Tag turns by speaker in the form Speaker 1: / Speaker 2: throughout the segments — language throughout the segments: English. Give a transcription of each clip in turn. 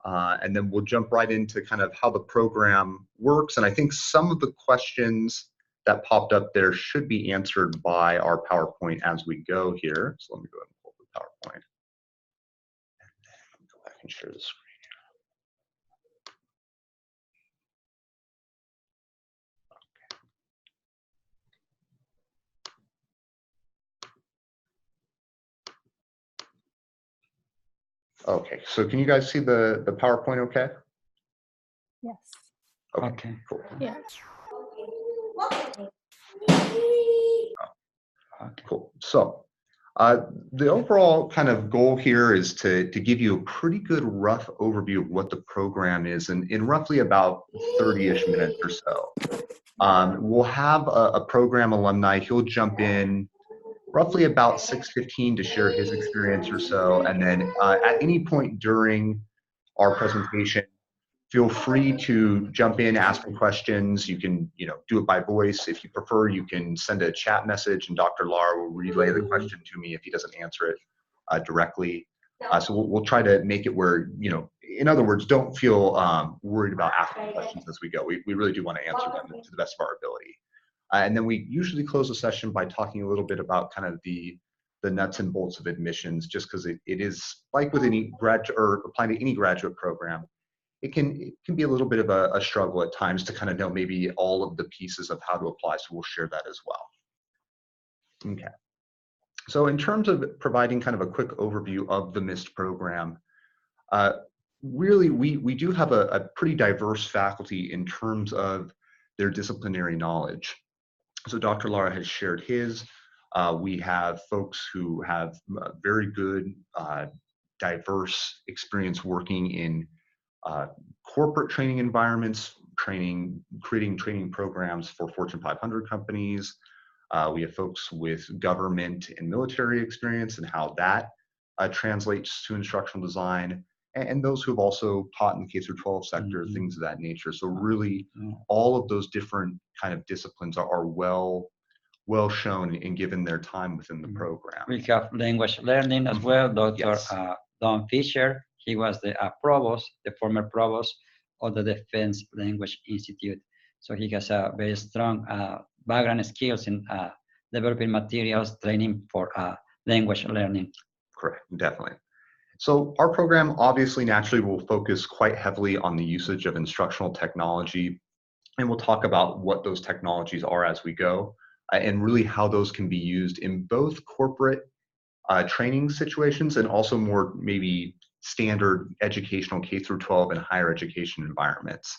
Speaker 1: and then we'll jump right into kind of how the program works. And I think some of the questions that popped up there should be answered by our PowerPoint as we go here. So let me go ahead and pull the PowerPoint. And then go back and share the screen. Okay, so can you guys see the PowerPoint okay?
Speaker 2: Yes.
Speaker 1: Okay, cool.
Speaker 2: Yeah.
Speaker 1: Cool. So the overall kind of goal here is to give you a pretty good rough overview of what the program is in roughly about 30-ish minutes or so. We'll have a program alumni. He'll jump in roughly about 6:15 to share his experience or so. And then at any point during our presentation, feel free to jump in, ask me questions. You can, do it by voice. If you prefer, you can send a chat message and Dr. Lara will relay the question to me if he doesn't answer it directly. So we'll try to make it where, in other words, don't feel worried about asking questions as we go. We really do want to answer them to the best of our ability. And then we usually close the session by talking a little bit about kind of the nuts and bolts of admissions, just because it is like with any graduate or applying to any graduate program. It can be a little bit of a struggle at times to kind of know maybe all of the pieces of how to apply. So we'll share that as well. Okay. So in terms of providing kind of a quick overview of the MIST program, really we do have a pretty diverse faculty in terms of their disciplinary knowledge. So Dr. Lara has shared his. We have folks who have very good, diverse experience working in corporate training environments, creating training programs for Fortune 500 companies. We have folks with government and military experience and how that translates to instructional design, and those who have also taught in the K-12 sector, things of that nature. So really, all of those different kind of disciplines are well shown and given their time within the program.
Speaker 3: We have language learning as well. Dr.
Speaker 1: Yes.
Speaker 3: Don Fisher, he was the provost, the former provost of the Defense Language Institute. So he has a very strong background and skills in developing materials, training for language learning.
Speaker 1: Correct, definitely. So our program obviously naturally will focus quite heavily on the usage of instructional technology, and we'll talk about what those technologies are as we go, and really how those can be used in both corporate training situations and also more maybe standard educational K-12 and higher education environments.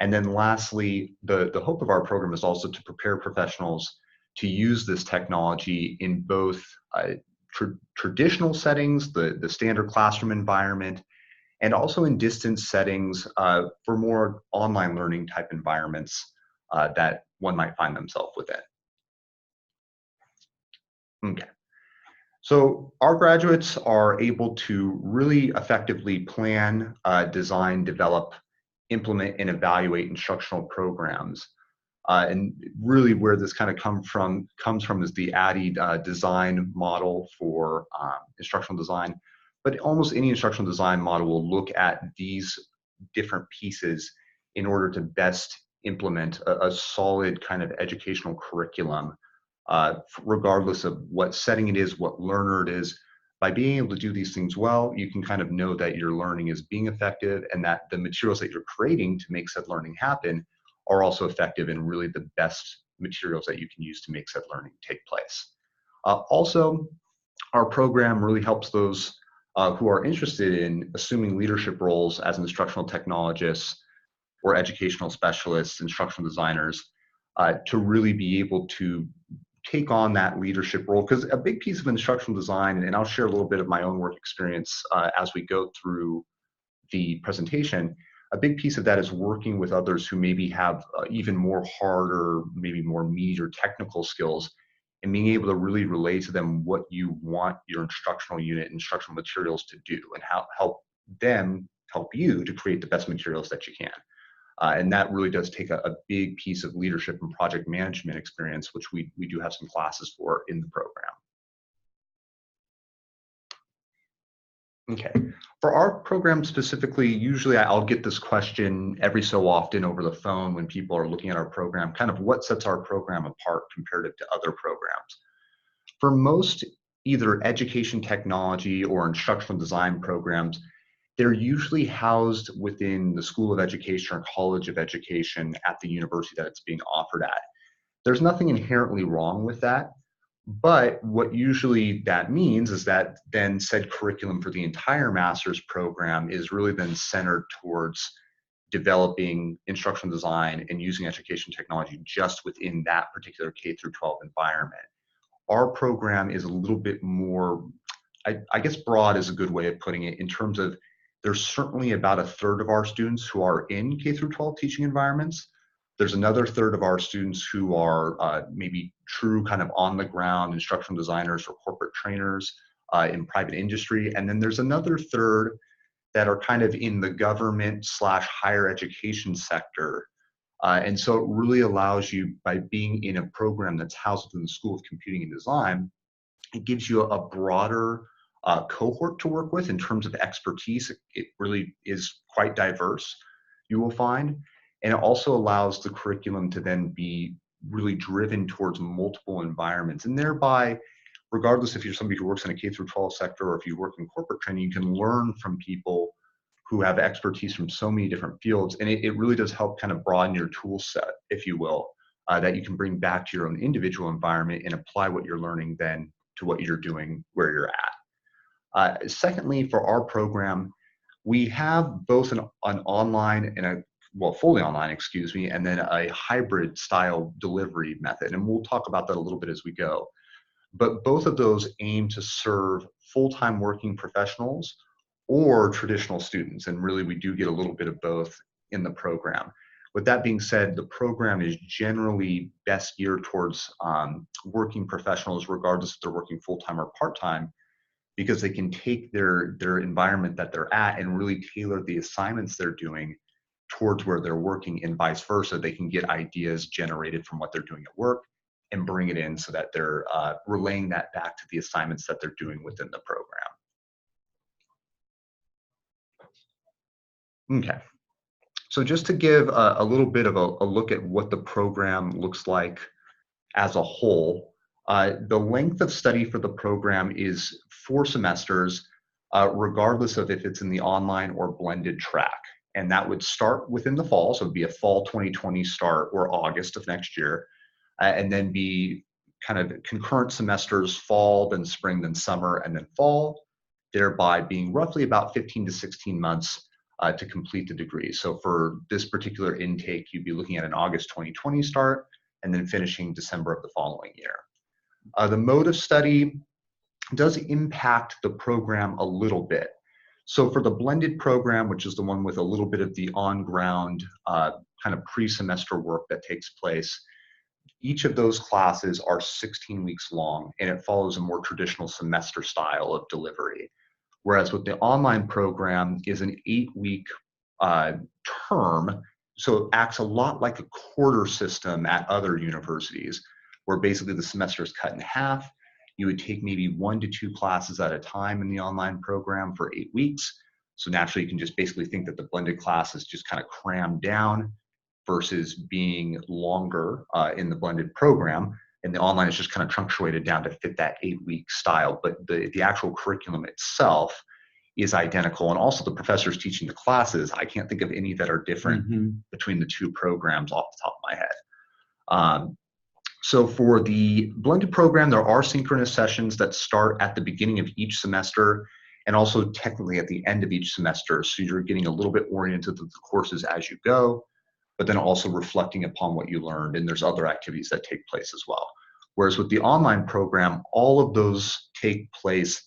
Speaker 1: And then lastly, the hope of our program is also to prepare professionals to use this technology in both traditional settings, the standard classroom environment, and also in distance settings for more online learning type environments that one might find themselves within. Okay. So our graduates are able to really effectively plan, design, develop, implement, and evaluate instructional programs. And really where this kind of comes from is the ADDIE design model for instructional design. But almost any instructional design model will look at these different pieces in order to best implement a solid kind of educational curriculum, regardless of what setting it is, what learner it is. By being able to do these things well, you can kind of know that your learning is being effective and that the materials that you're creating to make said learning happen are also effective and really the best materials that you can use to make said learning take place. Also, our program really helps those who are interested in assuming leadership roles as instructional technologists or educational specialists, instructional designers, to really be able to take on that leadership role. Because a big piece of instructional design, and I'll share a little bit of my own work experience as we go through the presentation, a big piece of that is working with others who maybe have even more harder, maybe more meat or technical skills, and being able to really relay to them what you want your instructional unit, instructional materials to do, and how help them help you to create the best materials that you can. And that really does take a big piece of leadership and project management experience, which we do have some classes for in the program. Okay, For our program specifically, usually I'll get this question every so often over the phone when people are looking at our program, kind of what sets our program apart comparative to other programs. For most either education technology or instructional design programs, they're usually housed within the School of Education or College of Education at the university that it's being offered at. There's nothing inherently wrong with that, but what usually that means is that then said curriculum for the entire master's program is really then centered towards developing instructional design and using education technology just within that particular K through 12 environment. Our program is a little bit more, I guess broad is a good way of putting it, in terms of there's certainly about a third of our students who are in K through 12 teaching environments. There's another third of our students who are maybe true kind of on the ground instructional designers or corporate trainers in private industry. And then there's another third that are kind of in the government / higher education sector. And so it really allows you, by being in a program that's housed within the School of Computing and Design, it gives you a broader cohort to work with in terms of expertise. It really is quite diverse, you will find. And it also allows the curriculum to then be really driven towards multiple environments. And thereby, regardless if you're somebody who works in a K through 12 sector or if you work in corporate training, you can learn from people who have expertise from so many different fields. And it really does help kind of broaden your tool set, if you will, that you can bring back to your own individual environment and apply what you're learning then to what you're doing where you're at. Secondly, for our program, we have both an online and fully online, excuse me, and then a hybrid style delivery method. And we'll talk about that a little bit as we go. But both of those aim to serve full-time working professionals or traditional students. And really, we do get a little bit of both in the program. With that being said, the program is generally best geared towards working professionals, regardless if they're working full-time or part-time, because they can take their environment that they're at and really tailor the assignments they're doing towards where they're working, and vice versa. They can get ideas generated from what they're doing at work and bring it in so that they're relaying that back to the assignments that they're doing within the program. Okay, so just to give a little bit of a look at what the program looks like as a whole, the length of study for the program is 4 semesters, regardless of if it's in the online or blended track. And that would start within the fall, so it'd be a fall 2020 start or August of next year, and then be kind of concurrent semesters, fall, then spring, then summer, and then fall, thereby being roughly about 15 to 16 months to complete the degree. So for this particular intake, you'd be looking at an August 2020 start and then finishing December of the following year. The mode of study does impact the program a little bit. So for the blended program, which is the one with a little bit of the on-ground kind of pre-semester work that takes place, each of those classes are 16 weeks long, and it follows a more traditional semester style of delivery. Whereas with the online program is an 8-week term, so it acts a lot like a quarter system at other universities, where basically the semester is cut in half. You would take maybe 1 to 2 classes at a time in the online program for 8 weeks. So naturally, you can just basically think that the blended class is just kind of crammed down versus being longer in the blended program. And the online is just kind of truncated down to fit that 8-week style. But the actual curriculum itself is identical. And also the professors teaching the classes, I can't think of any that are different between the 2 programs off the top of my head. So for the blended program, there are synchronous sessions that start at the beginning of each semester and also technically at the end of each semester. So you're getting a little bit oriented to the courses as you go, but then also reflecting upon what you learned. And there's other activities that take place as well. Whereas with the online program, all of those take place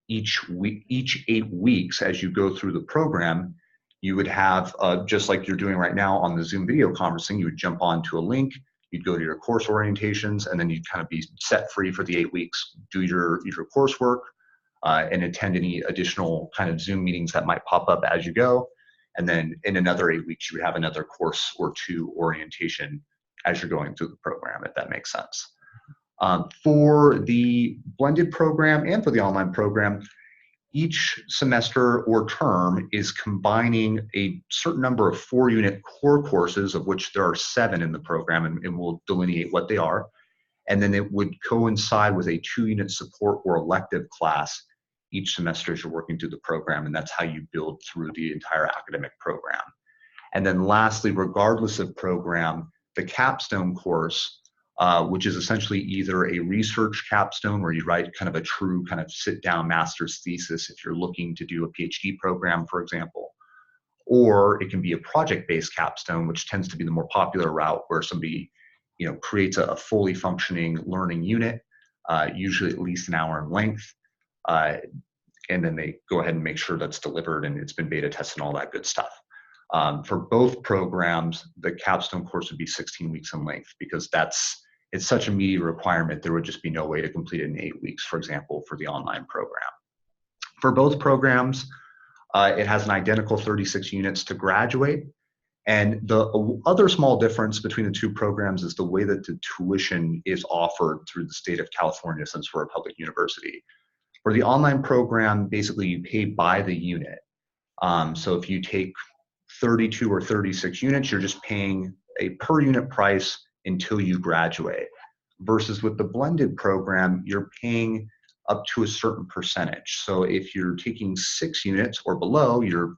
Speaker 1: each week, each 8 weeks as you go through the program. You would have, just like you're doing right now on the Zoom video conferencing, you would jump onto a link, you'd go to your course orientations, and then you'd kind of be set free for the 8 weeks, do your coursework, and attend any additional kind of Zoom meetings that might pop up as you go. And then in another 8 weeks, you would have another course or 2 orientation as you're going through the program, if that makes sense. For the blended program and for the online program, each semester or term is combining a certain number of 4-unit core courses, of which there are 7 in the program, and we'll delineate what they are. And then it would coincide with a 2-unit support or elective class each semester as you're working through the program, and that's how you build through the entire academic program. And then lastly, regardless of program, the capstone course, which is essentially either a research capstone where you write kind of a true kind of sit-down master's thesis if you're looking to do a PhD program, for example, or it can be a project-based capstone, which tends to be the more popular route where somebody creates a fully functioning learning unit, usually at least an hour in length, and then they go ahead and make sure that's delivered and it's been beta tested and all that good stuff. For both programs, the capstone course would be 16 weeks in length because it's such a meaty requirement. There would just be no way to complete it in 8 weeks, for example, for the online program. For both programs, it has an identical 36 units to graduate. And the other small difference between the two programs is the way that the tuition is offered through the state of California, since we're a public university. For the online program, basically you pay by the unit. So if you take 32 or 36 units, you're just paying a per unit price until you graduate. Versus with the blended program, you're paying up to a certain percentage. So if you're taking 6 units or below, you're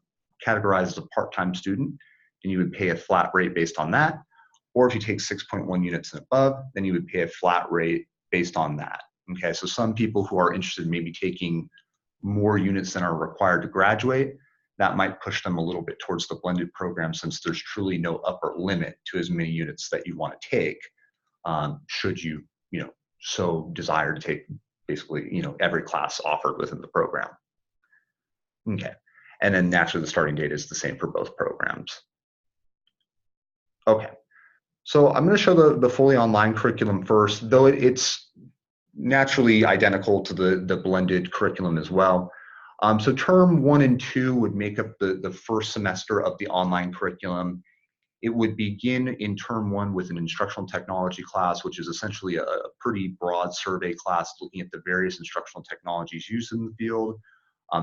Speaker 1: categorized as a part-time student, and you would pay a flat rate based on that. Or if you take 6.1 units and above, then you would pay a flat rate based on that. Okay, so some people who are interested in maybe taking more units than are required to graduate, that might push them a little bit towards the blended program, since there's truly no upper limit to as many units that you want to take, should you, so desire to take basically, every class offered within the program. Okay, and then naturally the starting date is the same for both programs. Okay, so I'm going to show the fully online curriculum first, though it's naturally identical to the blended curriculum as well. So term 1 and 2 would make up the first semester of the online curriculum. It would begin in term 1 with an instructional technology class, which is essentially a pretty broad survey class looking at the various instructional technologies used in the field,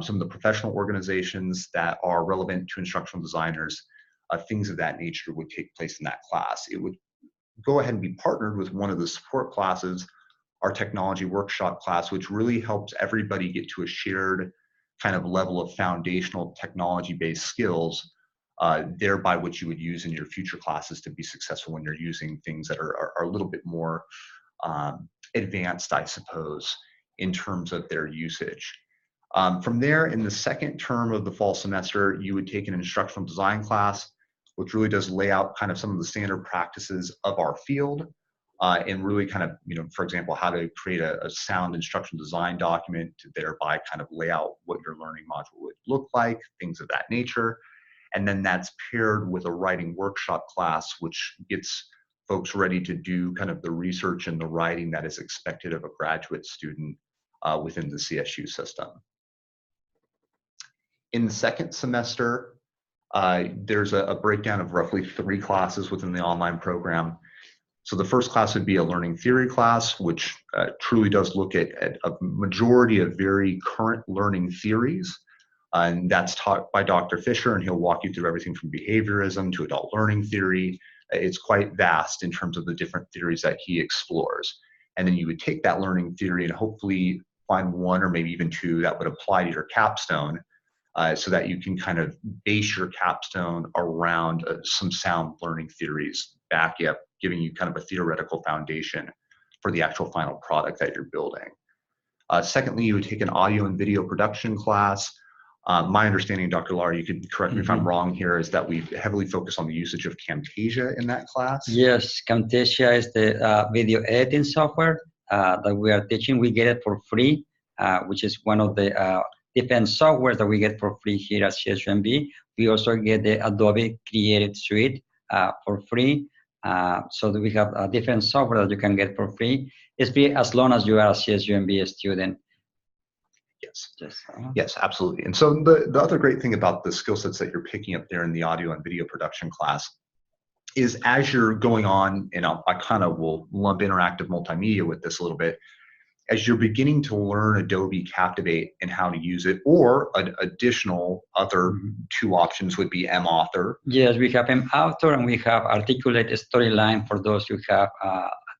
Speaker 1: some of the professional organizations that are relevant to instructional designers, things of that nature would take place in that class. It would go ahead and be partnered with one of the support classes, our technology workshop class, which really helps everybody get to a shared kind of level of foundational technology-based skills, thereby which you would use in your future classes to be successful when you're using things that are a little bit more advanced, I suppose, in terms of their usage. From there, in the second term of the fall semester, you would take an instructional design class, which really does lay out kind of some of the standard practices of our field, and really kind of, for example, how to create a sound instructional design document to thereby kind of lay out what your learning module would look like, things of that nature. And then that's paired with a writing workshop class, which gets folks ready to do kind of the research and the writing that is expected of a graduate student within the CSU system. In the second semester, there's a breakdown of roughly 3 classes within the online program. So the first class would be a learning theory class, which truly does look at a majority of very current learning theories. And that's taught by Dr. Fisher, and he'll walk you through everything from behaviorism to adult learning theory. It's quite vast in terms of the different theories that he explores. And then you would take that learning theory and hopefully find 1 or maybe even 2 that would apply to your capstone, so that you can kind of base your capstone around some sound learning theories, back up, giving you kind of a theoretical foundation for the actual final product that you're building. Secondly, you would take an audio and video production class. My understanding, Dr. Lara, you could correct me if I'm wrong here, is that we heavily focus on the usage of Camtasia in that class?
Speaker 3: Yes, Camtasia is the video editing software that we are teaching. We get it for free, which is one of the different software that we get for free here at CSUMB. We also get the Adobe Creative Suite for free. So that we have a different software that you can get for free. It's free as long as you are a CSUMB student.
Speaker 1: Yes. Yes, absolutely. And so the other great thing about the skill sets that you're picking up there in the audio and video production class is, as you're going on, and I kind of will lump interactive multimedia with this a little bit, as you're beginning to learn Adobe Captivate and how to use it, or an additional other two options would be MAuthor.
Speaker 3: Yes, we have MAuthor and we have Articulate Storyline for those who have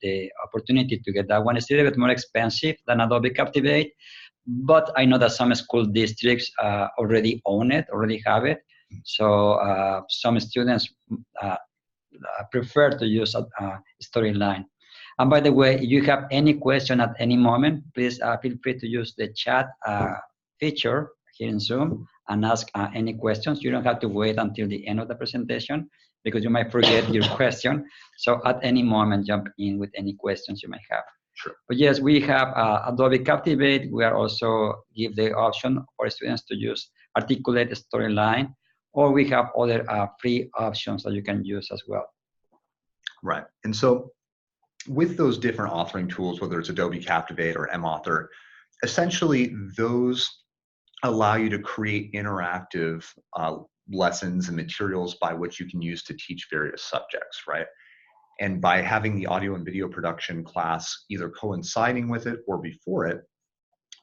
Speaker 3: the opportunity to get that one. It's a little bit more expensive than Adobe Captivate, but I know that some school districts already own it, already have it. So some students prefer to use Storyline. And by the way, if you have any question at any moment, please feel free to use the chat feature here in Zoom and ask any questions. You don't have to wait until the end of the presentation because you might forget your question. So at any moment, jump in with any questions you might have.
Speaker 1: Sure.
Speaker 3: But yes, we have Adobe Captivate. We are also give the option for students to use Articulate Storyline, or we have other free options that you can use as well.
Speaker 1: Right. And so with those different authoring tools, whether it's Adobe Captivate or MAuthor, essentially those allow you to create interactive lessons and materials by which you can use to teach various subjects, right? And by having the audio and video production class either coinciding with it or before it,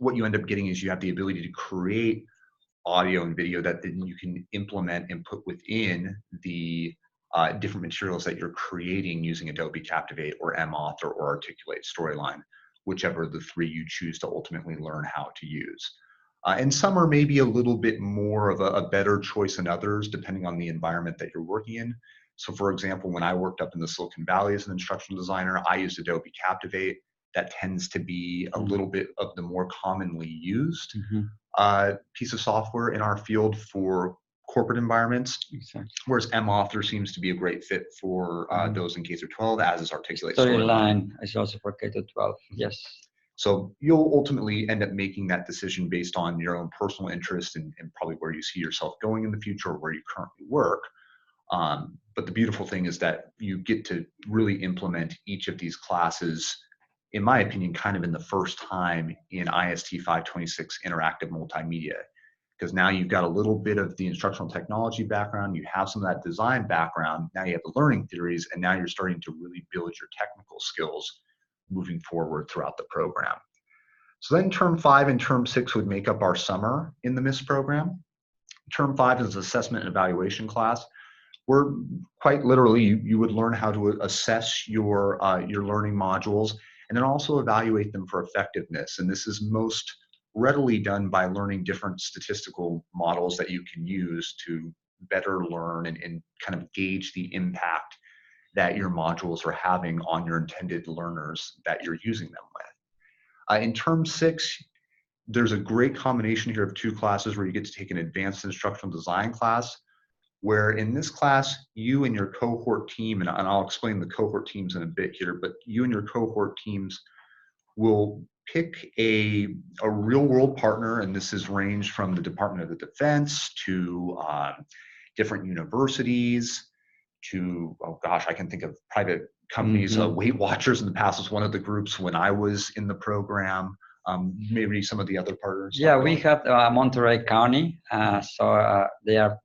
Speaker 1: what you end up getting is you have the ability to create audio and video that then you can implement and put within the different materials that you're creating using Adobe Captivate or MAuthor or Articulate Storyline, whichever of the three you choose to ultimately learn how to use. And some are maybe a little bit more of a better choice than others, depending on the environment that you're working in. So for example, when I worked up in the Silicon Valley as an instructional designer, I used Adobe Captivate. That tends to be a little bit of the more commonly used piece of software in our field for corporate environments.
Speaker 3: Exactly.
Speaker 1: Whereas MAuthor seems to be a great fit for those in K-12, as is Articulate
Speaker 3: Storyline is also for K-12, yes.
Speaker 1: So you'll ultimately end up making that decision based on your own personal interest and probably where you see yourself going in the future or where you currently work. But the beautiful thing is that you get to really implement each of these classes, in my opinion, kind of in the first time in IST 526 interactive multimedia. Because now you've got a little bit of the instructional technology background, you have some of that design background, now you have the learning theories, and now you're starting to really build your technical skills moving forward throughout the program. So then term 5 and term 6 would make up our summer in the MISS program. Term 5 is assessment and evaluation class, where quite literally you would learn how to assess your learning modules and then also evaluate them for effectiveness. And this is most readily done by learning different statistical models that you can use to better learn and kind of gauge the impact that your modules are having on your intended learners that you're using them with. In term 6, there's a great combination here of two classes where you get to take an advanced instructional design class, where in this class, you and your cohort team, and I'll explain the cohort teams in a bit here, but you and your cohort teams will pick a real world partner, and this is ranged from the Department of the Defense to different universities to, oh gosh, I can think of private companies. Weight Watchers in the past was one of the groups when I was in the program. Maybe some of the other partners.
Speaker 3: Yeah, we have Monterey County, so they are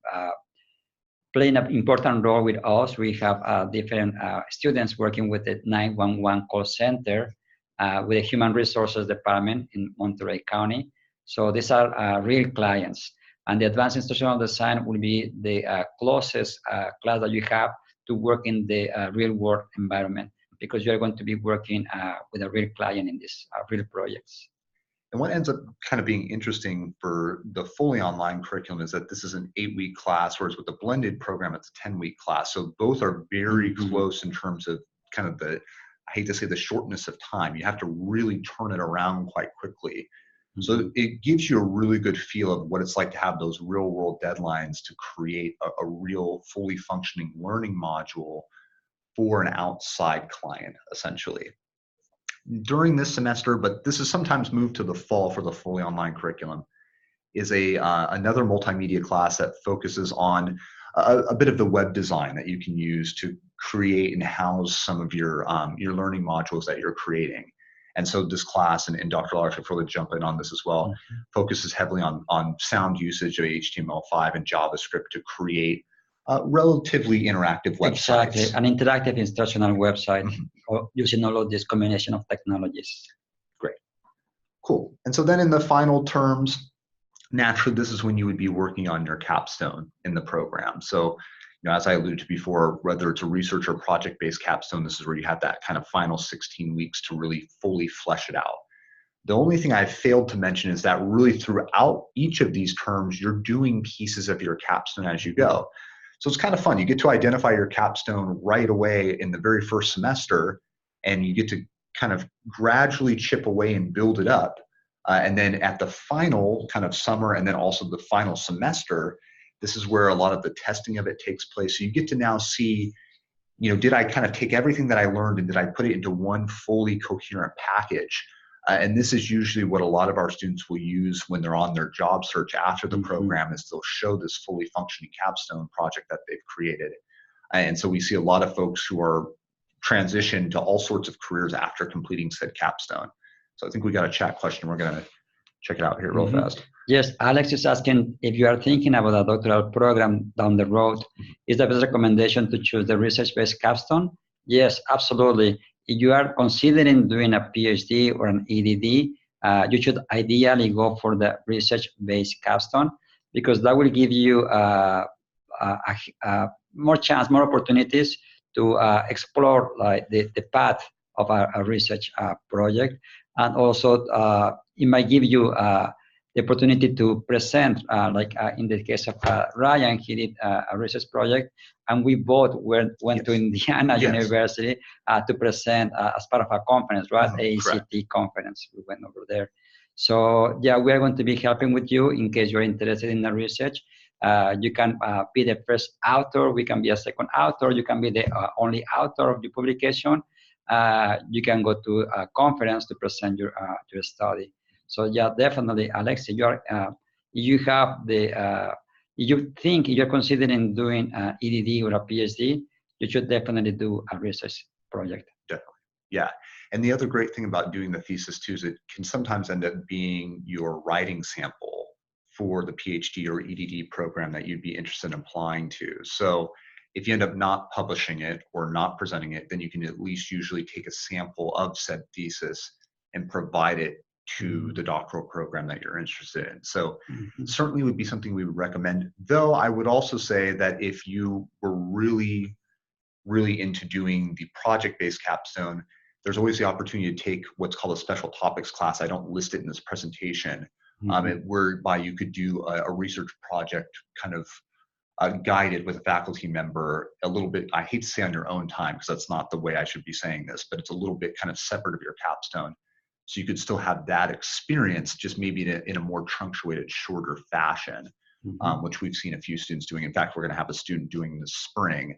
Speaker 3: playing an important role with us. We have different students working with the 911 call center with the Human Resources Department in Monterey County. So these are real clients. And the Advanced Instructional Design will be the closest class that you have to work in the real world environment, because you're going to be working with a real client in these real projects.
Speaker 1: And what ends up kind of being interesting for the fully online curriculum is that this is an 8-week class, whereas with the blended program, it's a 10-week class. So both are very close in terms of kind of the, I hate to say the shortness of time. You have to really turn it around quite quickly. So it gives you a really good feel of what it's like to have those real world deadlines to create a real fully functioning learning module for an outside client, essentially. During this semester, but this is sometimes moved to the fall for the fully online curriculum, is another multimedia class that focuses on a bit of the web design that you can use to create and house some of your learning modules that you're creating. And so this class, and Dr. Lars will really jump in on this as well, focuses heavily on sound usage of HTML5 and JavaScript to create relatively interactive websites.
Speaker 3: Exactly, an interactive instructional website using all of this combination of technologies.
Speaker 1: Great. Cool. And so then in the final terms, naturally, this is when you would be working on your capstone in the program. So, as I alluded to before, whether it's a research or project-based capstone, this is where you have that kind of final 16 weeks to really fully flesh it out. The only thing I failed to mention is that really throughout each of these terms, you're doing pieces of your capstone as you go. So it's kind of fun. You get to identify your capstone right away in the very first semester, and you get to kind of gradually chip away and build it up. And then at the final kind of summer and then also the final semester, this is where a lot of the testing of it takes place. So you get to now see, did I kind of take everything that I learned and did I put it into one fully coherent package? And this is usually what a lot of our students will use when they're on their job search after the program, is they'll show this fully functioning capstone project that they've created. And so we see a lot of folks who are transitioned to all sorts of careers after completing said capstone. So I think we got a chat question. We're going to check it out here real fast.
Speaker 3: Yes, Alex is asking if you are thinking about a doctoral program down the road, is the best recommendation to choose the research-based capstone? Yes, absolutely. If you are considering doing a PhD or an EDD, you should ideally go for the research-based capstone, because that will give you more chance, more opportunities to explore the path of a research project. And also, it might give you the opportunity to present, in the case of Ryan, he did a research project, and we both went to Indiana University to present as part of a conference, right? ACT conference. We went over there. So yeah, we are going to be helping with you in case you're interested in the research. You can be the first author, we can be a second author, you can be the only author of the publication. You can go to a conference to present your study. So yeah, definitely, Alex, you have the, you think you're considering doing an EDD or a PhD, you should definitely do a research project.
Speaker 1: Definitely, yeah. And the other great thing about doing the thesis too is it can sometimes end up being your writing sample for the PhD or EDD program that you'd be interested in applying to. So if you end up not publishing it or not presenting it, then you can at least usually take a sample of said thesis and provide it to the doctoral program that you're interested in. So certainly would be something we would recommend. Though I would also say that if you were really, really into doing the project-based capstone, there's always the opportunity to take what's called a special topics class. I don't list it in this presentation, whereby you could do a research project kind of guided with a faculty member a little bit, I hate to say on your own time, because that's not the way I should be saying this, but it's a little bit kind of separate of your capstone. So you could still have that experience, just maybe in a more truncated, shorter fashion, which we've seen a few students doing. In fact, we're going to have a student doing this spring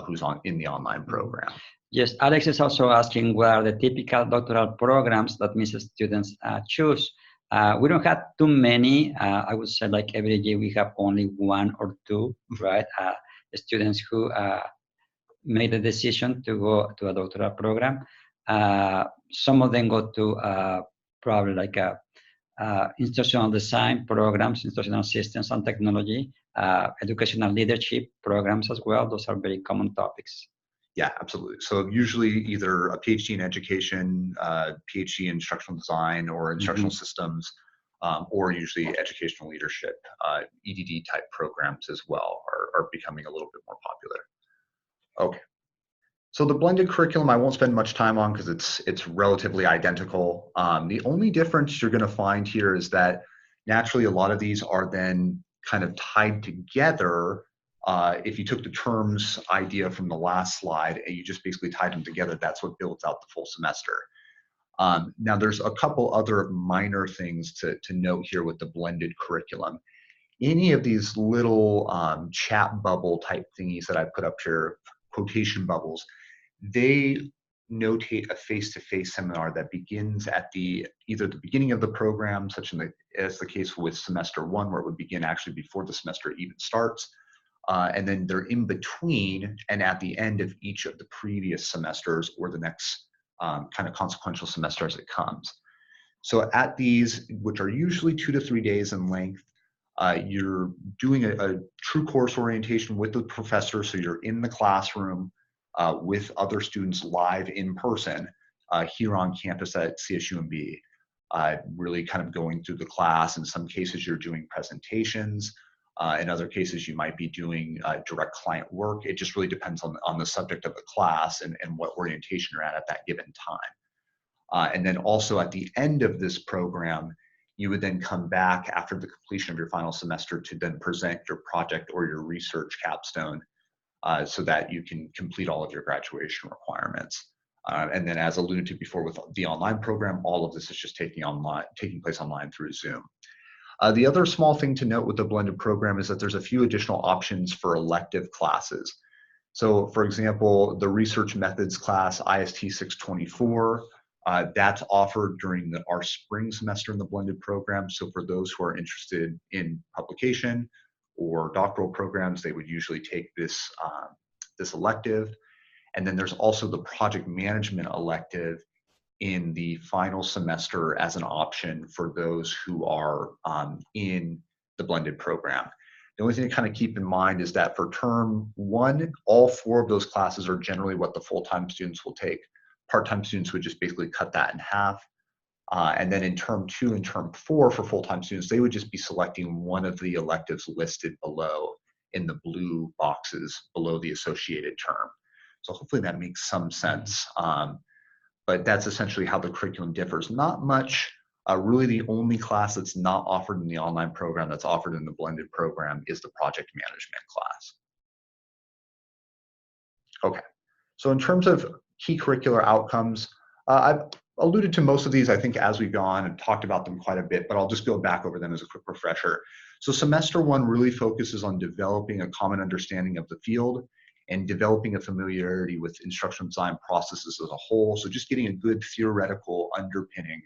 Speaker 1: who's in the online program.
Speaker 3: Yes, Alex is also asking what are the typical doctoral programs that Mrs. students choose. We don't have too many. I would say like every year we have only one or two, right? Students who made the decision to go to a doctoral program. Some of them go to probably like instructional design programs, instructional systems and technology, educational leadership programs as well. Those are very common topics.
Speaker 1: Yeah, absolutely. So usually either a PhD in education, PhD in instructional design or instructional systems, or usually educational leadership, EDD type programs as well are becoming a little bit more popular. Okay. So the blended curriculum, I won't spend much time on because it's relatively identical. The only difference you're going to find here is that naturally a lot of these are then kind of tied together. If you took the terms idea from the last slide and you just basically tied them together, that's what builds out the full semester. Now there's a couple other minor things to note here with the blended curriculum. Any of these little chat bubble type thingies that I put up here, quotation bubbles, they notate a face-to-face seminar that begins at either the beginning of the program, such as the case with semester one, where it would begin actually before the semester even starts, and then they're in between and at the end of each of the previous semesters or the next kind of consequential semester as it comes. So at these, which are usually 2 to 3 days in length, you're doing a true course orientation with the professor, so you're in the classroom with other students live in person here on campus at CSUMB. really kind of going through the class. In some cases, you're doing presentations. In other cases, you might be doing direct client work. It just really depends on the subject of the class and what orientation you're at that given time. And then also at the end of this program, you would then come back after the completion of your final semester to then present your project or your research capstone so that you can complete all of your graduation requirements. And then as alluded to before with the online program, all of this is just taking place online through Zoom. The other small thing to note with the blended program is that there's a few additional options for elective classes. So for example, the research methods class, IST 624, that's offered during our spring semester in the blended program. So for those who are interested in publication or doctoral programs, they would usually take this, this elective. And then there's also the project management elective in the final semester as an option for those who are in the blended program. The only thing to kind of keep in mind is that for term 1, all 4 of those classes are generally what the full-time students will take. Part-time students would just basically cut that in half. And then in term 2 and term 4 for full-time students, they would just be selecting one of the electives listed below in the blue boxes below the associated term. So hopefully that makes some sense. But that's essentially how the curriculum differs. Not much. Really the only class that's not offered in the online program that's offered in the blended program is the project management class. Okay, so in terms of key curricular outcomes, I've alluded to most of these, I think, as we've gone and talked about them quite a bit, but I'll just go back over them as a quick refresher. So semester 1 really focuses on developing a common understanding of the field and developing a familiarity with instructional design processes as a whole. So just getting a good theoretical underpinning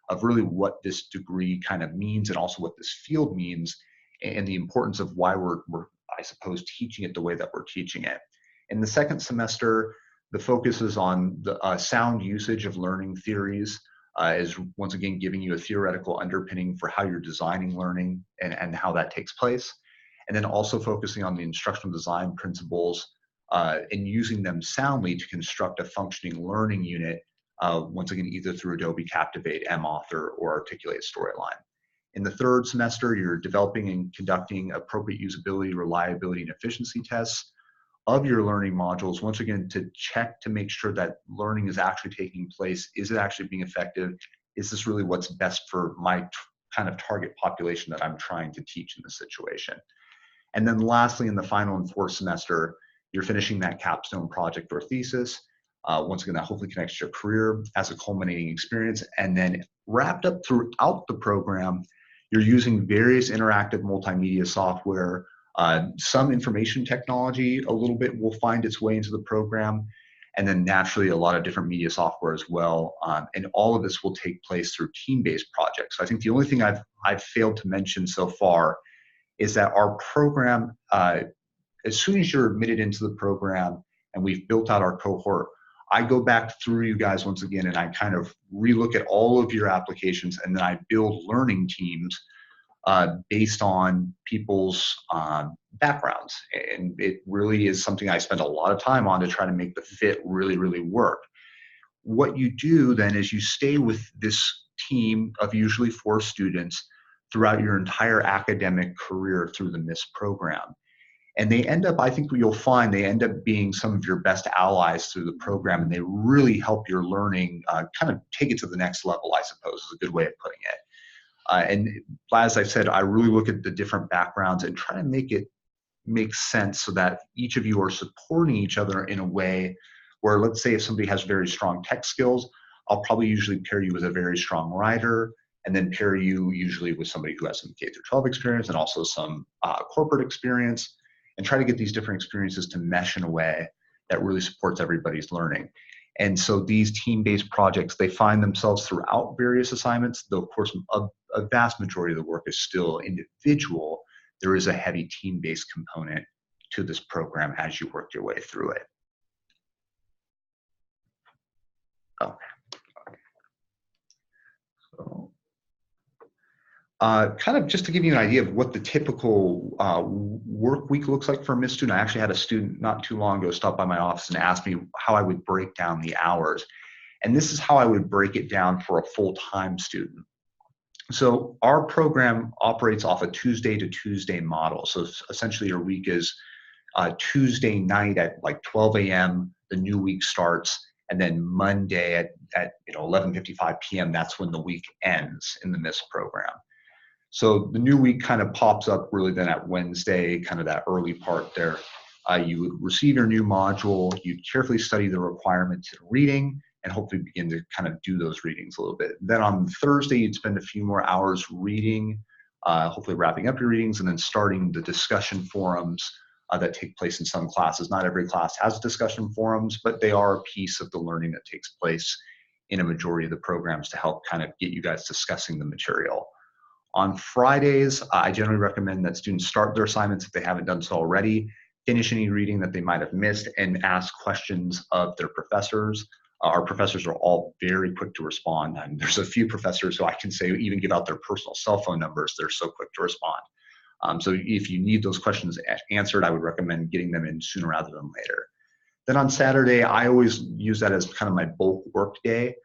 Speaker 1: of really what this degree kind of means and also what this field means and the importance of why we're I suppose, teaching it the way that we're teaching it. In the second semester, the focus is on the sound usage of learning theories, is once again giving you a theoretical underpinning for how you're designing learning and how that takes place. And then also focusing on the instructional design principles and using them soundly to construct a functioning learning unit, once again, either through Adobe Captivate, mAuthor, or Articulate Storyline. In the third semester, you're developing and conducting appropriate usability, reliability, and efficiency tests of your learning modules, once again, to check to make sure that learning is actually taking place. Is it actually being effective? Is this really what's best for my kind of target population that I'm trying to teach in this situation? And then lastly, in the final and fourth semester, you're finishing that capstone project or thesis. Once again, that hopefully connects to your career as a culminating experience. And then wrapped up throughout the program, you're using various interactive multimedia software. Some information technology a little bit will find its way into the program, and then naturally a lot of different media software as well. And all of this will take place through team-based projects. So I think the only thing I've failed to mention so far is that our program, as soon as you're admitted into the program and we've built out our cohort, I go back through you guys once again and I kind of relook at all of your applications, and then I build learning teams based on people's backgrounds. And it really is something I spend a lot of time on to try to make the fit really, really work. What you do then is you stay with this team of usually 4 students throughout your entire academic career through the MIS program. And they end up, I think you'll find, they end up being some of your best allies through the program, and they really help your learning kind of take it to the next level, I suppose, is a good way of putting it. And as I said, I really look at the different backgrounds and try to make it make sense so that each of you are supporting each other in a way where, let's say if somebody has very strong tech skills, I'll probably usually pair you with a very strong writer, and then pair you usually with somebody who has some K-12 experience and also some corporate experience, and try to get these different experiences to mesh in a way that really supports everybody's learning. And so these team-based projects, they find themselves throughout various assignments, though of course a vast majority of the work is still individual. There is a heavy team-based component to this program as you work your way through it. Okay. So, kind of just to give you an idea of what the typical work week looks like for a MIS student, I actually had a student not too long ago stop by my office and ask me how I would break down the hours. And this is how I would break it down for a full-time student. So our program operates off a Tuesday to Tuesday model. So essentially your week is Tuesday night at like 12 a.m. the new week starts, and then Monday at 11:55 p.m. that's when the week ends in the MIST program. So the new week kind of pops up really then at Wednesday, kind of that early part there. You would receive your new module, you'd carefully study the requirements in reading, and hopefully begin to kind of do those readings a little bit. Then on Thursday, you'd spend a few more hours reading, hopefully wrapping up your readings, and then starting the discussion forums that take place in some classes. Not every class has discussion forums, but they are a piece of the learning that takes place in a majority of the programs to help kind of get you guys discussing the material. On Fridays, I generally recommend that students start their assignments if they haven't done so already, finish any reading that they might have missed, and ask questions of their professors. Our professors are all very quick to respond, and there's a few professors who I can say even give out their personal cell phone numbers. They're so quick to respond. So if you need those questions answered, I would recommend getting them in sooner rather than later. Then on Saturday, I always use that as kind of my bulk work day,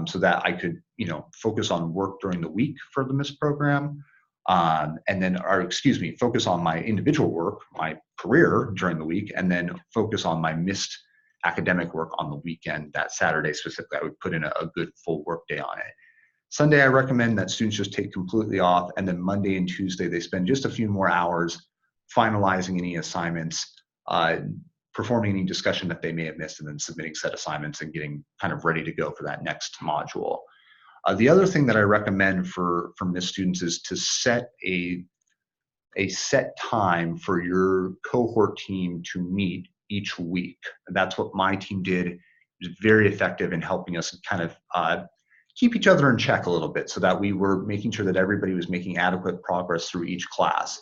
Speaker 1: so that I could, focus on work during the week for the MIST program, focus on my individual work, my career during the week, and then focus on my MIST academic work on the weekend. That Saturday specifically, I would put in a good full work day on it. Sunday, I recommend that students just take completely off, and then Monday and Tuesday, they spend just a few more hours finalizing any assignments, performing any discussion that they may have missed, and then submitting set assignments and getting kind of ready to go for that next module. The other thing that I recommend for MIST students is to set a set time for your cohort team to meet each week. And that's what my team did. It was very effective in helping us kind of keep each other in check a little bit, so that we were making sure that everybody was making adequate progress through each class.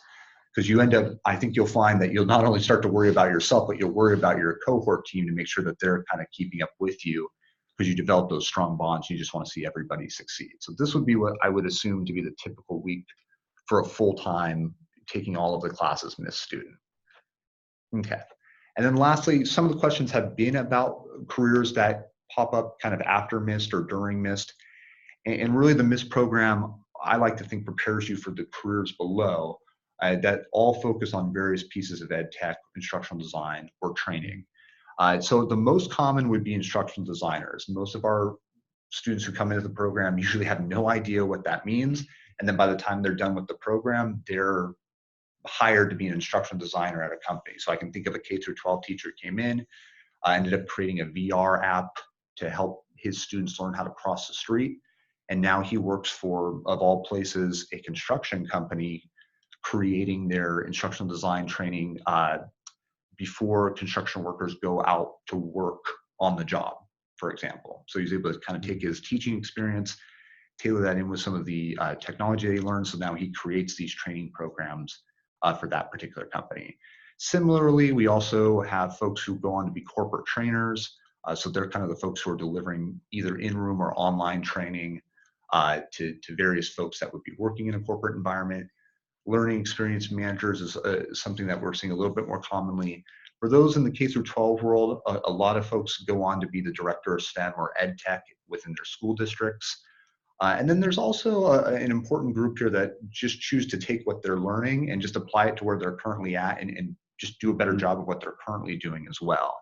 Speaker 1: Because you end up, I think you'll find that you'll not only start to worry about yourself, but you'll worry about your cohort team to make sure that they're kind of keeping up with you, because you develop those strong bonds. You just want to see everybody succeed. So this would be what I would assume to be the typical week for a full-time, taking all of the classes MIST student. Okay. And then lastly, some of the questions have been about careers that pop up kind of after MIST or during MIST. And really the MIST program, I like to think, prepares you for the careers below that all focus on various pieces of ed tech, instructional design, or training. So the most common would be instructional designers. Most of our students who come into the program usually have no idea what that means. And then by the time they're done with the program, they're hired to be an instructional designer at a company. So I can think of a K-12 teacher who came in, ended up creating a VR app to help his students learn how to cross the street. And now he works for, of all places, a construction company, creating their instructional design training before construction workers go out to work on the job, for example. So he's able to kind of take his teaching experience, tailor that in with some of the technology that he learned. So now he creates these training programs for that particular company. Similarly, we also have folks who go on to be corporate trainers. So they're kind of the folks who are delivering either in-room or online training to various folks that would be working in a corporate environment. Learning experience managers is something that we're seeing a little bit more commonly. For those in the K-12 world, a lot of folks go on to be the director of STEM or ed tech within their school districts. And then there's also an important group here that just choose to take what they're learning and just apply it to where they're currently at, and just do a better job of what they're currently doing as well.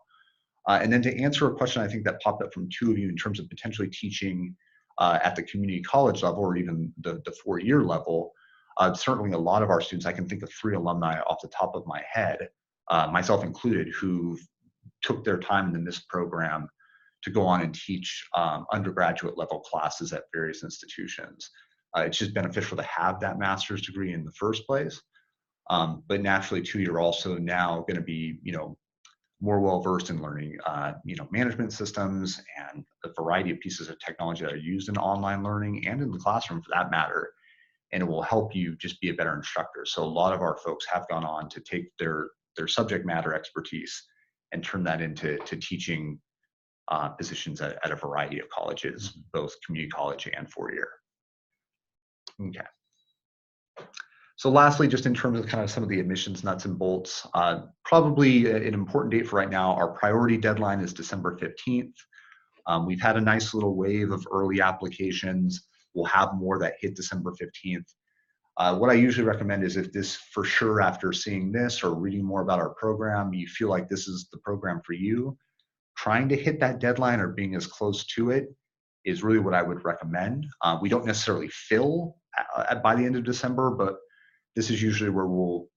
Speaker 1: And then to answer a question I think that popped up from two of you in terms of potentially teaching at the community college level or even the 4-year level, certainly a lot of our students, I can think of 3 alumni off the top of my head, myself included, who took their time in the MIST program to go on and teach undergraduate level classes at various institutions. It's just beneficial to have that master's degree in the first place. But naturally too, you're also now going to be, more well-versed in learning, management systems and a variety of pieces of technology that are used in online learning and in the classroom for that matter. And it will help you just be a better instructor. So a lot of our folks have gone on to take their subject matter expertise and turn that into teaching positions at a variety of colleges, both community college and 4-year. Okay. So lastly, just in terms of kind of some of the admissions nuts and bolts, probably an important date for right now, our priority deadline is December 15th. We've had a nice little wave of early applications. We'll have more that hit December 15th. What I usually recommend is if this, for sure, after seeing this or reading more about our program, you feel like this is the program for you, trying to hit that deadline or being as close to it is really what I would recommend. We don't necessarily fill by the end of December, but this is usually where we'll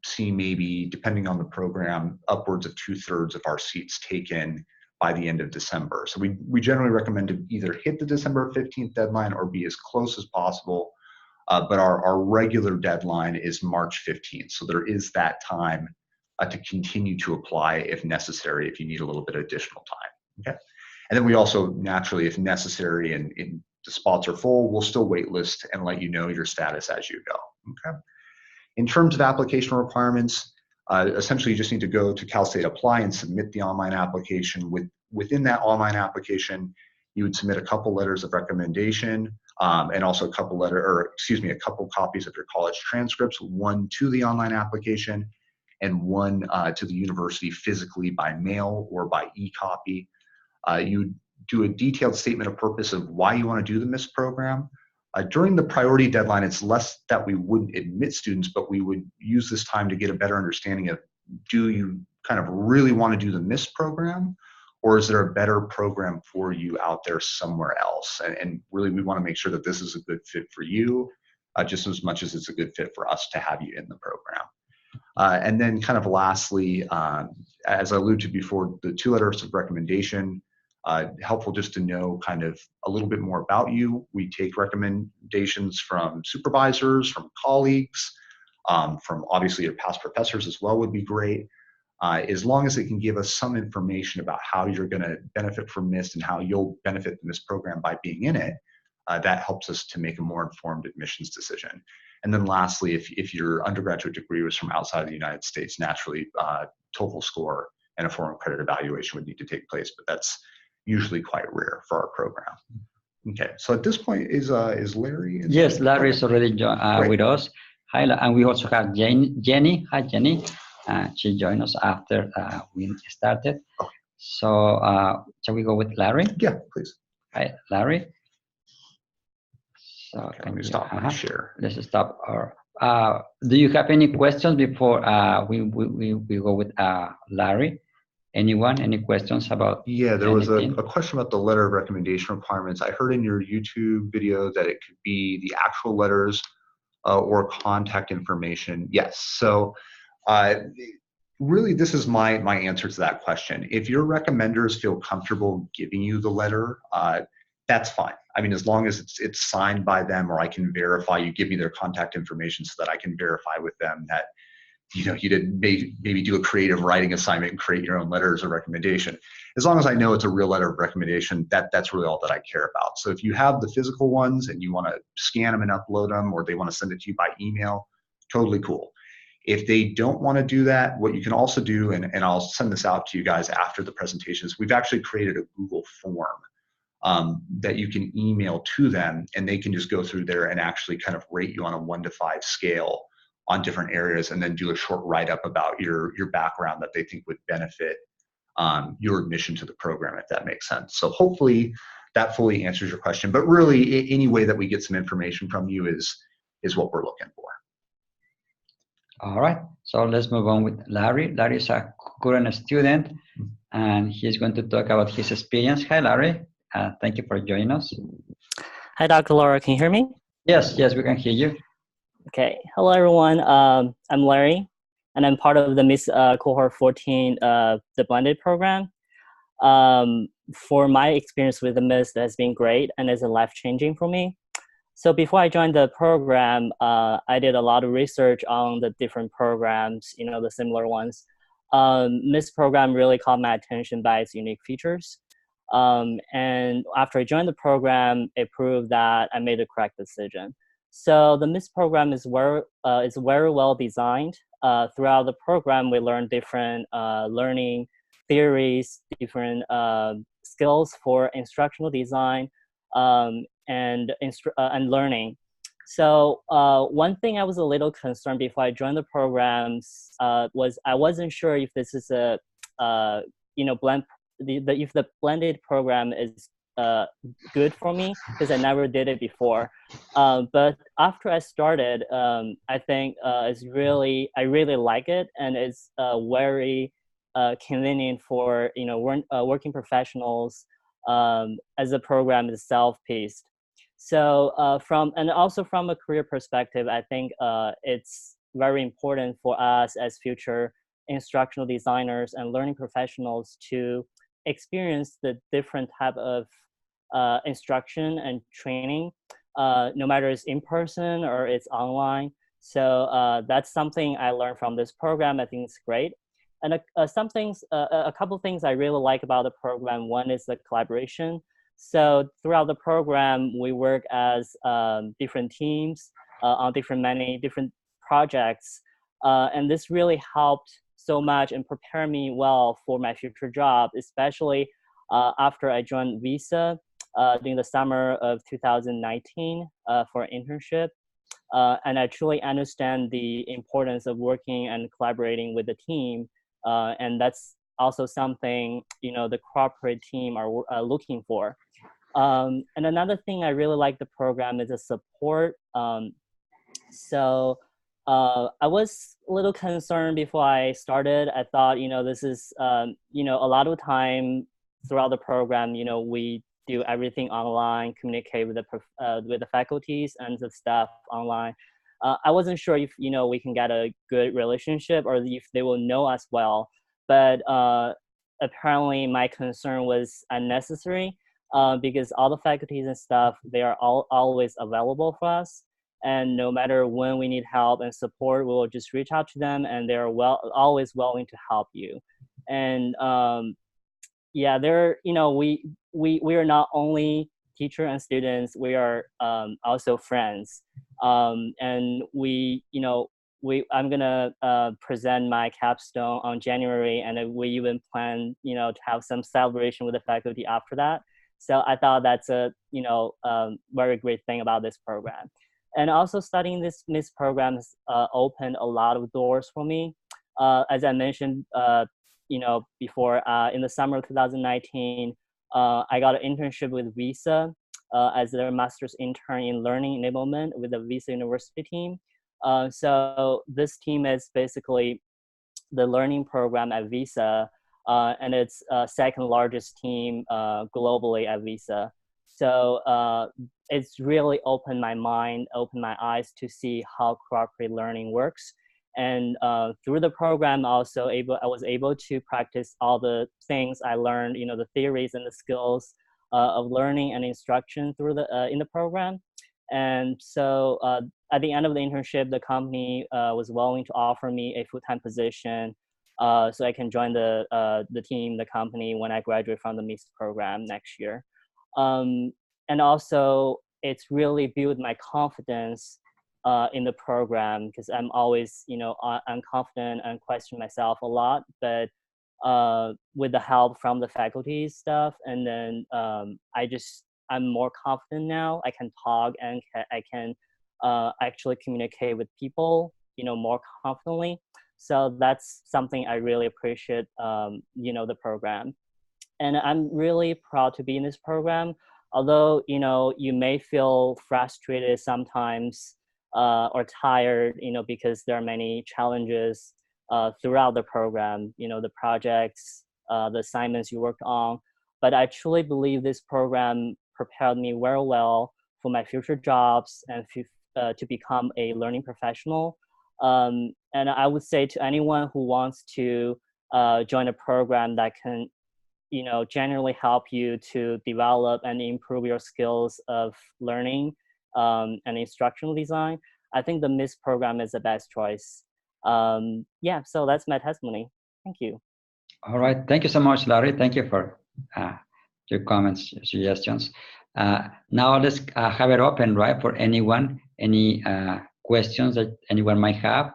Speaker 1: see, maybe depending on the program, upwards of 2/3 of our seats taken by the end of December. So we generally recommend to either hit the December 15th deadline or be as close as possible. But our regular deadline is March 15th. So there is that time to continue to apply if necessary, if you need a little bit of additional time. Okay. And then we also naturally, if necessary and the spots are full, we'll still waitlist and let you know your status as you go. Okay. In terms of application requirements, essentially you just need to go to Cal State Apply and submit the online application. Within that online application, you would submit a couple letters of recommendation and also a couple copies of your college transcripts, one to the online application and one to the university physically by mail or by e-copy. You do a detailed statement of purpose of why you want to do the MIST program. During the priority deadline, it's less that we wouldn't admit students, but we would use this time to get a better understanding of, do you kind of really want to do the MIST program, or is there a better program for you out there somewhere else? And really, we want to make sure that this is a good fit for you, just as much as it's a good fit for us to have you in the program. And then kind of lastly, as I alluded to before, the 2 letters of recommendation, helpful just to know kind of a little bit more about you. We take recommendations from supervisors, from colleagues, from obviously your past professors as well would be great. As long as it can give us some information about how you're going to benefit from MIST and how you'll benefit from this program by being in it, that helps us to make a more informed admissions decision. And then lastly, if your undergraduate degree was from outside of the United States, naturally TOEFL score and a foreign credit evaluation would need to take place, but that's usually quite rare for our program. Okay, so at this point, is Larry?
Speaker 3: Yes, Larry is already with us. Hi, and we also have Jenny. Hi, Jenny. She joined us after we started.
Speaker 1: Okay.
Speaker 3: So shall we go with Larry?
Speaker 1: Yeah, please.
Speaker 3: Hi, Larry. So
Speaker 1: okay, let me stop my share.
Speaker 3: Let's stop. Do you have any questions before we go with Larry? Anyone? Any questions about?
Speaker 1: Yeah, there was a question about the letter of recommendation requirements. I heard in your YouTube video that it could be the actual letters or contact information. Yes. So really, this is my answer to that question. If your recommenders feel comfortable giving you the letter, that's fine. I mean, as long as it's signed by them, or I can verify, you give me their contact information so that I can verify with them that you didn't maybe do a creative writing assignment and create your own letters of recommendation. As long as I know it's a real letter of recommendation, that's really all that I care about. So if you have the physical ones and you want to scan them and upload them, or they want to send it to you by email, totally cool. If they don't want to do that, what you can also do, and I'll send this out to you guys after the presentation, is we've actually created a Google form that you can email to them, and they can just go through there and actually kind of rate you on a 1 to 5 scale on different areas, and then do a short write-up about your background that they think would benefit your admission to the program, if that makes sense. So hopefully that fully answers your question, but really any way that we get some information from you is what we're looking for.
Speaker 3: All right, so let's move on with Larry. Larry is a current student, and he's going to talk about his experience. Hi, Larry. Thank you for joining us.
Speaker 4: Hi, Dr. Laura. Can you hear me?
Speaker 3: Yes, we can hear you.
Speaker 4: Okay. Hello, everyone. I'm Larry, and I'm part of the MIST Cohort 14, the blended program. For my experience with the MIST, has been great and is life-changing for me. So before I joined the program, I did a lot of research on the different programs, the similar ones. MIST program really caught my attention by its unique features. And after I joined the program, it proved that I made the correct decision. So the MIST program is very well designed. Throughout the program, we learn different learning theories, different skills for instructional design and learning. So one thing I was a little concerned before I joined the programs was I wasn't sure if this is a if the blended program is good for me because I never did it before. But after I started, I think I really like it, and it's very convenient for working professionals, as the program is self-paced. So and also from a career perspective, I think it's very important for us as future instructional designers and learning professionals to experience the different type of instruction and training, no matter it's in person or it's online. So that's something I learned from this program. I think it's great. And a couple things I really like about the program. One is the collaboration. So throughout the program, we work as different teams on many different projects. And this really helped so much and prepare me well for my future job, especially after I joined Visa during the summer of 2019 for an internship. And I truly understand the importance of working and collaborating with the team. And that's also something, the corporate team are looking for. And another thing I really like the program is the support. So I was a little concerned before I started. I thought, this is, a lot of time throughout the program, we do everything online, communicate with the faculties and the staff online. I wasn't sure if, we can get a good relationship or if they will know us well. But apparently my concern was unnecessary because all the faculties and staff, they are always available for us. And no matter when we need help and support, we will just reach out to them, and they're always willing to help you. And yeah, we are not only teacher and students, we are also friends. And I'm gonna present my capstone on January, and we even plan, to have some celebration with the faculty after that. So I thought that's a very great thing about this program. And also studying this MIS program has opened a lot of doors for me. As I mentioned, before, in the summer of 2019, I got an internship with Visa as their master's intern in learning enablement with the Visa University team. So this team is basically the learning program at Visa, and it's second largest team globally at Visa. So it's really opened my mind, opened my eyes to see how cooperative learning works. And through the program, I was able to practice all the things I learned, the theories and the skills of learning and instruction in the program. And so at the end of the internship, the company was willing to offer me a full-time position so I can join the team, the company, when I graduate from the MIS program next year. And also, it's really built my confidence in the program, because I'm always, I'm confident and question myself a lot, but with the help from the faculty stuff, and then I'm more confident now. I can talk and I can actually communicate with people, more confidently. So that's something I really appreciate, the program. And I'm really proud to be in this program. Although, you may feel frustrated sometimes or tired, because there are many challenges throughout the program, the projects, the assignments you worked on. But I truly believe this program prepared me very well for my future jobs and to become a learning professional. And I would say to anyone who wants to join a program that can, generally help you to develop and improve your skills of learning and instructional design, I think the MIS program is the best choice. Yeah, so that's my testimony. Thank you.
Speaker 3: All right. Thank you so much, Larry. Thank you for your comments, suggestions. Now let's have it open, right, for anyone, any questions that anyone might have.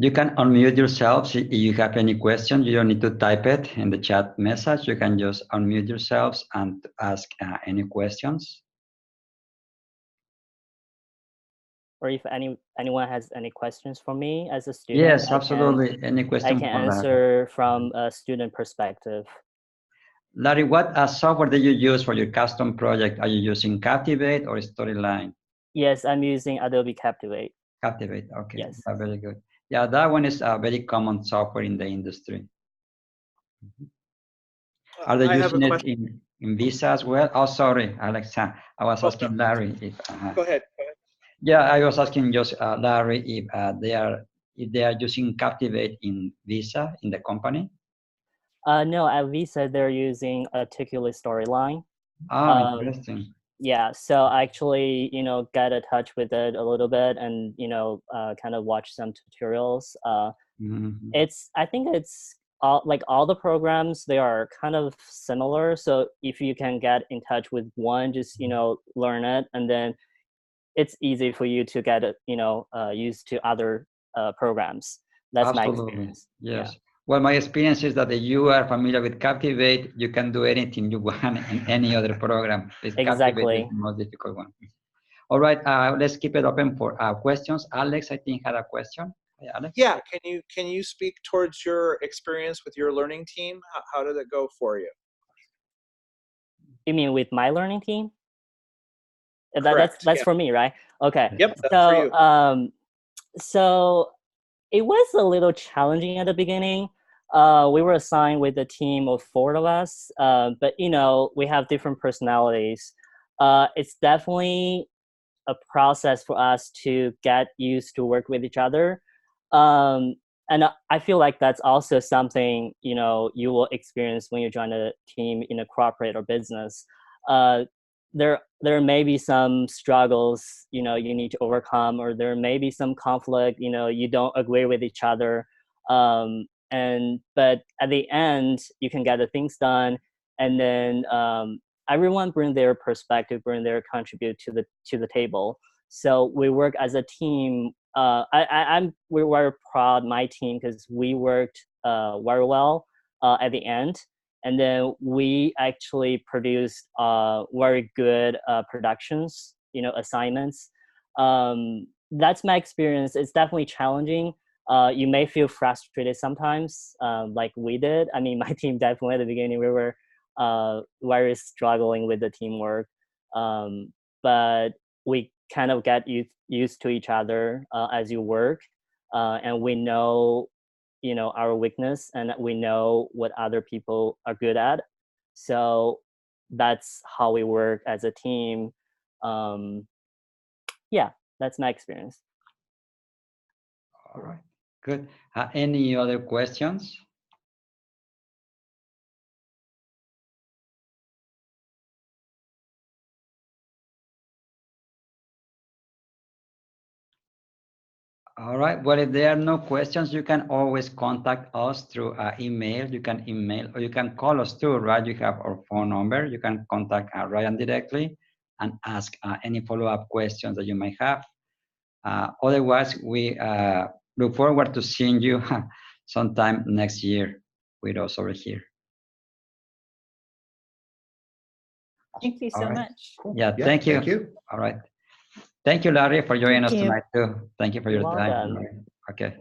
Speaker 3: You can unmute yourselves if you have any question. You don't need to type it in the chat message. You can just unmute yourselves and ask any questions.
Speaker 4: Or if anyone has any questions for me as a student,
Speaker 3: Yes, absolutely. Any
Speaker 4: I
Speaker 3: question
Speaker 4: can
Speaker 3: for Larry?
Speaker 4: answer from a student perspective.
Speaker 3: Larry, what software do you use for your custom project? Are you using Captivate or Storyline?
Speaker 4: Yes, I'm using Adobe Captivate.
Speaker 3: Captivate, okay,
Speaker 4: Yes.
Speaker 3: very good. Yeah, that one is a very common software in the industry. Are they using it in Visa as well? Oh, sorry, Alexa. I was asking Larry if.
Speaker 5: Go ahead.
Speaker 3: Yeah, I was asking just Larry if they are using Captivate in Visa in the company.
Speaker 4: No, at Visa they're using Articulate Storyline.
Speaker 3: Oh, interesting.
Speaker 4: Yeah, so I actually, got in touch with it a little bit and, kind of watch some tutorials. I think it's all the programs, they are kind of similar. So if you can get in touch with one, just, learn it, and then it's easy for you to get it, used to other programs. That's
Speaker 3: Absolutely.
Speaker 4: my experience.
Speaker 3: Yes.
Speaker 4: Yeah.
Speaker 3: Well, my experience is that if you are familiar with Captivate, you can do anything you want in any other program. Captivate is the most difficult one. All right, let's keep it open for questions. Alex, I think, had a question. Hey, Alex?
Speaker 5: Yeah, can you speak towards your experience with your learning team? How did it go for you?
Speaker 4: You mean with my learning team?
Speaker 5: Correct,
Speaker 4: That's
Speaker 5: yeah.
Speaker 4: for me, right? Okay.
Speaker 5: Yep, that's for you.
Speaker 4: So it was a little challenging at the beginning. We were assigned with a team of 4 of us, but we have different personalities. It's definitely a process for us to get used to work with each other. And I feel like that's also something, you will experience when you join a team in a corporate or business. There may be some struggles, you need to overcome, or there may be some conflict, you don't agree with each other. But at the end, you can get the things done. And then everyone bring their perspective, bring their contribute to the table. So we work as a team. We're very proud my team because we worked very well at the end, and then we actually produced very good productions, assignments. That's my experience. It's definitely challenging. You may feel frustrated sometimes, like we did. I mean, my team definitely at the beginning we were very struggling with the teamwork, but we kind of get used to each other as you work, and we know our weakness, and we know what other people are good at. So that's how we work as a team. Yeah, that's my experience.
Speaker 3: All right, good. Any other questions? All right. Well, if there are no questions, you can always contact us through email. You can email or you can call us too, right? You have our phone number. You can contact Ryan directly and ask any follow-up questions that you might have. Otherwise, we look forward to seeing you sometime next year with us over here.
Speaker 2: Thank you so much.
Speaker 3: Yeah, thank you.
Speaker 1: Thank you.
Speaker 3: All right. Thank you, Larry, for joining us
Speaker 2: Thank you.
Speaker 3: tonight too. Thank you for your
Speaker 4: You're
Speaker 3: time.
Speaker 4: welcome.
Speaker 3: Okay.